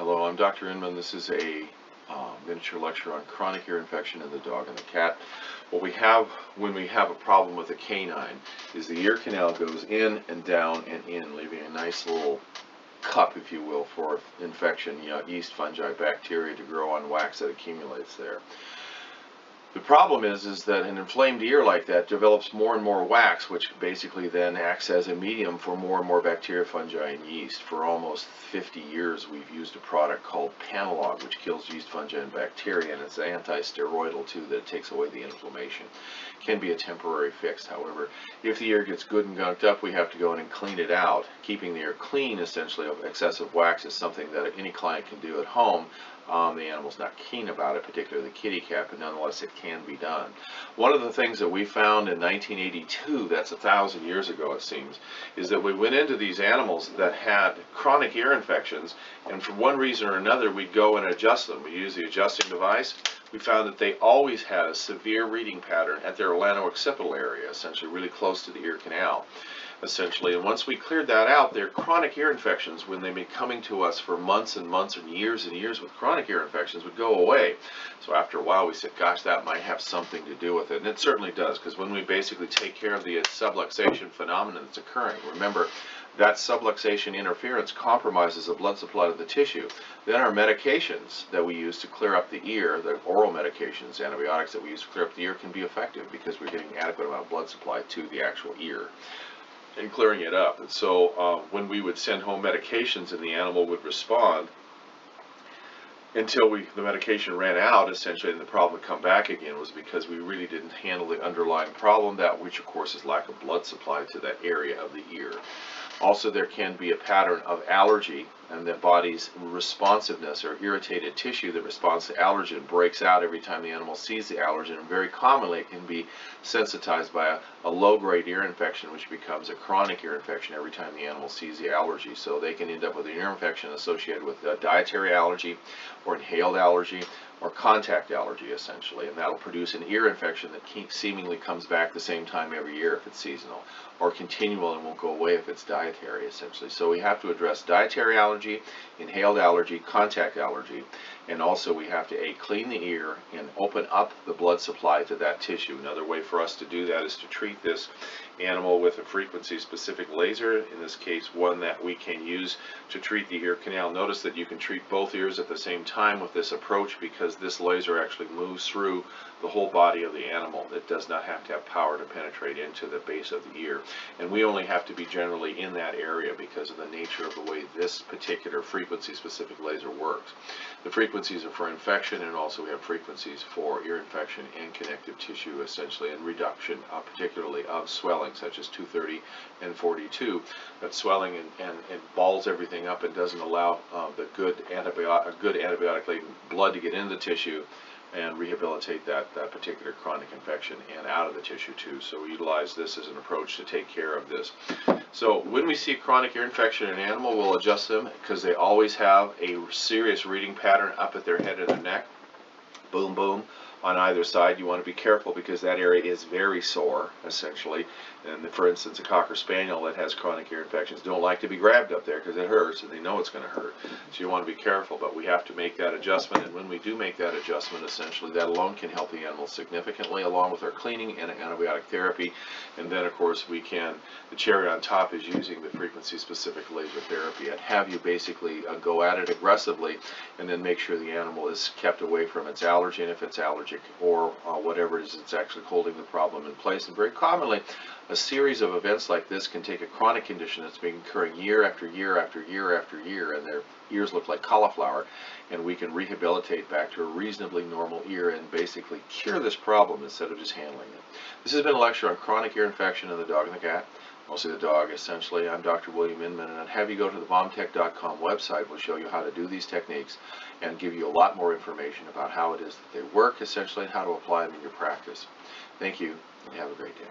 Hello, I'm Dr. Inman. This is a miniature lecture on chronic ear infection in the dog and the cat. What we have when we have a problem with a canine is the ear canal goes in and down and in, leaving a nice little cup, if you will, for infection, yeast, fungi, bacteria to grow on wax that accumulates there. The problem is that an inflamed ear like that develops more and more wax, which basically then acts as a medium for more and more bacteria, fungi, and yeast. For almost 50 years, we've used a product called Panalog, which kills yeast, fungi, and bacteria, and it's anti-steroidal too, that it takes away the inflammation. It can be a temporary fix. However, if the ear gets good and gunked up, we have to go in and clean it out. Keeping the ear clean, essentially, of excessive wax is something that any client can do at home. The animal's not keen about it, particularly the kitty cat, but nonetheless it can be done. One of the things that we found in 1982, that's 1,000 years ago it seems, is that we went into these animals that had chronic ear infections, and for one reason or another we'd go and adjust them. We used the adjusting device. We found that they always had a severe reading pattern at their ulano-occipital area, essentially really close to the ear canal. Essentially, and once we cleared that out, their chronic ear infections, when they've been coming to us for months and months and years with chronic ear infections, would go away. So after a while we said, gosh, that might have something to do with it, and it certainly does, because when we basically take care of the subluxation phenomenon that's occurring, remember that subluxation interference compromises the blood supply to the tissue. Then our medications that we use to clear up the ear, the oral medications, antibiotics that we use to clear up the ear, can be effective because we're getting adequate amount of blood supply to the actual ear and clearing it up. And so when we would send home medications and the animal would respond until the medication ran out, essentially, and the problem would come back again, was because we really didn't handle the underlying problem, that which of course is lack of blood supply to that area of the ear. Also, there can be a pattern of allergy, and the body's responsiveness or irritated tissue that responds to allergen breaks out every time the animal sees the allergen, and very commonly it can be sensitized by a low-grade ear infection, which becomes a chronic ear infection every time the animal sees the allergy. So they can end up with an ear infection associated with a dietary allergy or inhaled allergy or contact allergy, essentially, and that'll produce an ear infection that seemingly comes back the same time every year if it's seasonal, or continual and won't go away if it's dietary, essentially. So we have to address dietary allergy, inhaled allergy, contact allergy, and also we have to clean the ear and open up the blood supply to that tissue. Another way for us to do that is to treat this animal with a frequency-specific laser, in this case one that we can use to treat the ear canal. Notice that you can treat both ears at the same time with this approach, because this laser actually moves through the whole body of the animal. It does not have to have power to penetrate into the base of the ear, and we only have to be generally in that area because of the nature of the way this particular frequency-specific laser works. The frequencies are for infection, and also we have frequencies for ear infection and connective tissue, essentially, and reduction, particularly of swelling, such as 230 and 42. That swelling and balls everything up and doesn't allow the good antibiotic-laden blood to get into the tissue and rehabilitate that particular chronic infection and out of the tissue too. So we utilize this as an approach to take care of this. So when we see chronic ear infection in an animal, we'll adjust them, because they always have a serious reading pattern up at their head and their neck. Boom, boom. On either side, you want to be careful because that area is very sore, essentially. And for instance, a Cocker Spaniel that has chronic ear infections don't like to be grabbed up there because it hurts, and they know it's going to hurt. So you want to be careful, but we have to make that adjustment. And when we do make that adjustment, essentially, that alone can help the animal significantly, along with our cleaning and antibiotic therapy. And then, of course, the cherry on top is using the frequency-specific laser therapy and have you basically go at it aggressively, and then make sure the animal is kept away from its allergen if it's allergic, or whatever it is that's actually holding the problem in place. And very commonly, a series of events like this can take a chronic condition that's been occurring year after year after year after year, and their ears look like cauliflower, and we can rehabilitate back to a reasonably normal ear and basically cure this problem instead of just handling it. This has been a lecture on chronic ear infection in the dog and the cat, mostly the dog, essentially. I'm Dr. William Inman, and I'd have you go to the bombtech.com website. We'll show you how to do these techniques and give you a lot more information about how it is that they work, essentially, and how to apply them in your practice. Thank you, and have a great day.